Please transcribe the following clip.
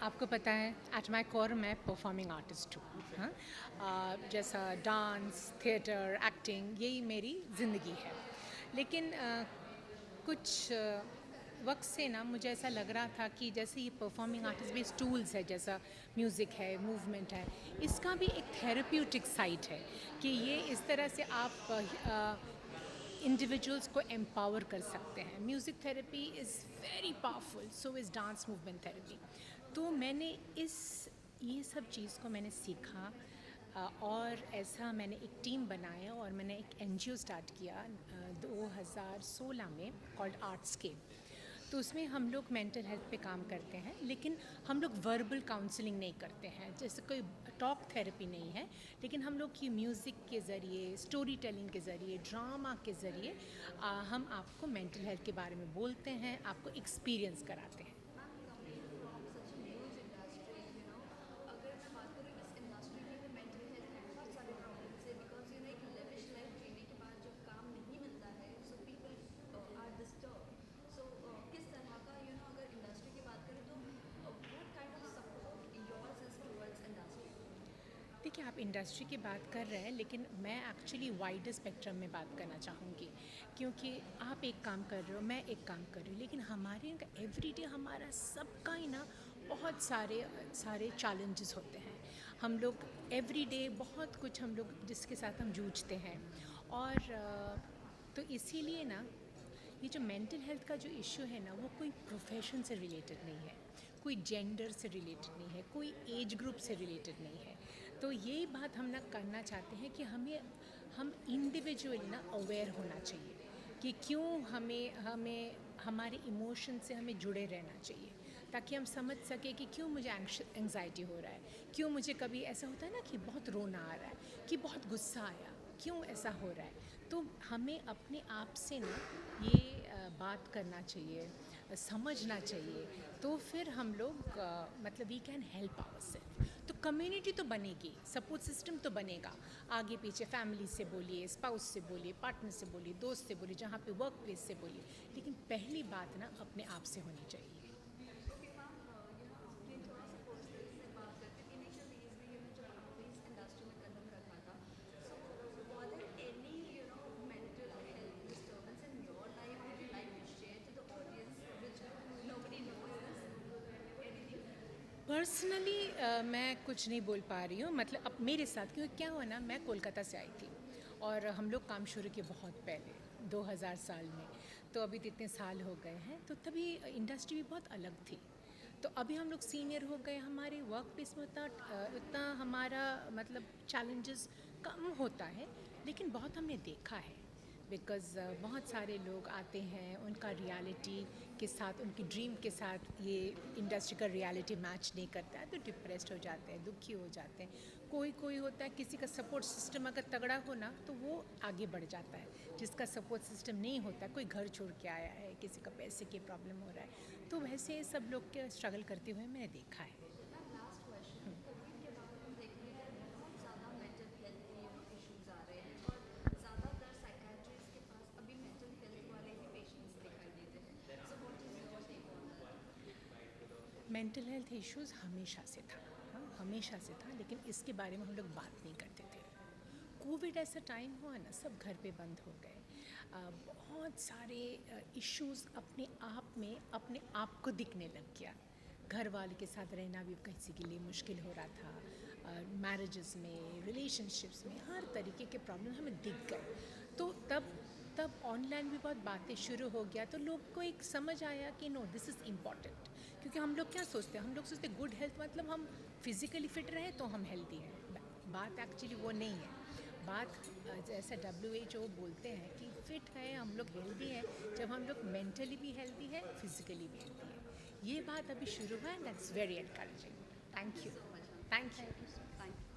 आपको पता है एट माई कोर मैं परफॉर्मिंग आर्टिस्ट हूँ। हाँ, जैसा डांस, थिएटर, एक्टिंग यही मेरी ज़िंदगी है। लेकिन कुछ वक्त से ना मुझे ऐसा लग रहा था कि जैसे ये परफॉर्मिंग आर्टिस्ट बेस्ड टूल्स है, जैसा म्यूज़िक है, मूवमेंट है, इसका भी एक थेरेप्यूटिक साइड है कि ये इस तरह से आप इंडिविजुअल्स को एम्पावर कर सकते हैं। Music therapy is very powerful, so is dance movement therapy. तो मैंने इस ये सब चीज़ को मैंने सीखा और ऐसा मैंने एक टीम बनाया और मैंने एक एनजीओ स्टार्ट किया 2016 में, कॉल्ड आर्ट्सकेप। तो उसमें हम लोग मेंटल हेल्थ पे काम करते हैं, लेकिन हम लोग वर्बल काउंसलिंग नहीं करते हैं, जैसे कोई टॉक थेरेपी नहीं है, लेकिन हम लोग की म्यूज़िक के ज़रिए, स्टोरी टेलिंग के ज़रिए, ड्रामा के ज़रिए हम आपको मेंटल हेल्थ के बारे में बोलते हैं, आपको एक्सपीरियंस कराते हैं। Ma'am, coming from such a huge industry, अगर मैं बात करूँ इस इंडस्ट्री में भी मेंटल हेल्थ के बहुत सारे प्रॉब्लम्स है, बिकॉज एक लेविश लाइफ जीने के बाद जब काम नहीं मिलता है, सो पीपल आर डिस्टर्ब। सो किस तरह का अगर इंडस्ट्री की बात करें तो what kind of support yours is towards industry? देखिए, आप इंडस्ट्री की बात कर रहे हैं, लेकिन मैं एक्चुअली वाइडर स्पेक्ट्रम में बात करना चाहूँगी, क्योंकि आप एक काम कर रहे हो, मैं एक काम कर रही हूँ, लेकिन हमारे एवरीडे हमारा सबका ही ना बहुत सारे सारे चैलेंजेस होते हैं। हम लोग एवरीडे बहुत कुछ हम लोग जिसके साथ हम जूझते हैं। और तो इसीलिए ना ये जो मेंटल हेल्थ का जो इशू है ना, वो कोई प्रोफेशन से रिलेटेड नहीं है, कोई जेंडर से रिलेटेड नहीं है, कोई एज ग्रुप से रिलेटेड नहीं है। तो यही बात हम ना करना चाहते हैं कि हम इंडिविजुअली ना अवेयर होना चाहिए कि क्यों हमें हमें हमारे इमोशन से हमें जुड़े रहना चाहिए, ताकि हम समझ सके कि क्यों मुझे एंग्जाइटी हो रहा है, क्यों मुझे कभी ऐसा होता है ना कि बहुत रोना आ रहा है, कि बहुत गुस्सा आया, क्यों ऐसा हो रहा है। तो हमें अपने आप से ना ये बात करना चाहिए, समझना चाहिए। तो फिर हम लोग मतलब we can help our self. तो कम्युनिटी तो बनेगी, सपोर्ट सिस्टम तो बनेगा, आगे पीछे फैमिली से बोलिए, स्पाउस से बोलिए, पार्टनर से बोलिए, दोस्त से बोलिए, जहाँ पे वर्क प्लेस से बोलिए, लेकिन पहली बात ना अपने आप से होनी चाहिए। ओके मैम, आपने थोड़ा सा पर्सनली से बात करते थे इनिशियल डेज में, जब आपने इस इंडस्ट्री में कदम रखा था, so were there any mental health disturbance in your life would you like to share to the audience which nobody knows this? Anything? Personally मैं कुछ नहीं बोल पा रही हूँ, मतलब अब मेरे साथ, क्योंकि क्या हुआ ना, मैं कोलकाता से आई थी और हम लोग काम शुरू किए बहुत पहले 2000 साल में। तो अभी तो इतने साल हो गए हैं, तो तभी इंडस्ट्री भी बहुत अलग थी। तो अभी हम लोग सीनियर हो गए, हमारे वर्क प्लेस में उतना हमारा मतलब चैलेंजेस कम होता है, लेकिन बहुत हमने देखा है। बिकॉज़ बहुत सारे लोग आते हैं, उनका रियलिटी के साथ, उनकी ड्रीम के साथ ये इंडस्ट्री का रियलिटी मैच नहीं करता है, तो डिप्रेस्ड हो जाते हैं, दुखी हो जाते हैं। कोई कोई होता है, किसी का सपोर्ट सिस्टम अगर तगड़ा हो ना, तो वो आगे बढ़ जाता है। जिसका सपोर्ट सिस्टम नहीं होता, कोई घर छोड़ के आया है, किसी का पैसे की प्रॉब्लम हो रहा है, तो वैसे सब लोग के स्ट्रगल करते हुए मैंने देखा है। मैम, लास्ट क्वेश्चन, कोविड के बाद हम देखेंगे कि बहुत ज़्यादा मेंटल हेल्थ के इश्यूज आ रहे हैं, और ज़्यादातर साइकेट्रिस्ट के पास अभी मेंटल हेल्थ वाले ही पेशेंट्स दिखाई देते हैं। So what is your take on that? Mental health issues हमेशा से था। हाँ, हमेशा से था, लेकिन इसके बारे में हम लोग बात नहीं करते थे। कोविड ऐसा टाइम हुआ ना, सब घर पे बंद हो गए। बहुत सारे इश्यूज़ अपने आप में अपने आप को दिखने लग गया। घर वाले के साथ रहना भी किसी के लिए मुश्किल हो रहा था, मैरिजेस में, रिलेशनशिप्स में, हर तरीके के प्रॉब्लम हमें दिख गए। तो तब तब ऑनलाइन भी बहुत बातें शुरू हो गया, तो लोग को एक समझ आया कि नो, दिस इज़ इम्पॉर्टेंट। क्योंकि हम लोग क्या सोचते हैं, हम लोग सोचते हैं गुड हेल्थ मतलब हम फिज़िकली फिट रहें तो हम हेल्दी हैं। बात एक्चुअली वो नहीं है। बात जैसा WHO बोलते हैं कि फिट है, हम लोग हेल्दी हैं जब हम लोग मेंटली भी हेल्दी है, फिजिकली भी हेल्दी है। ये बात अभी शुरू हुआ है, that's very encouraging. Thank thank you you. So much ma'am, thank thank you. You. Thank you.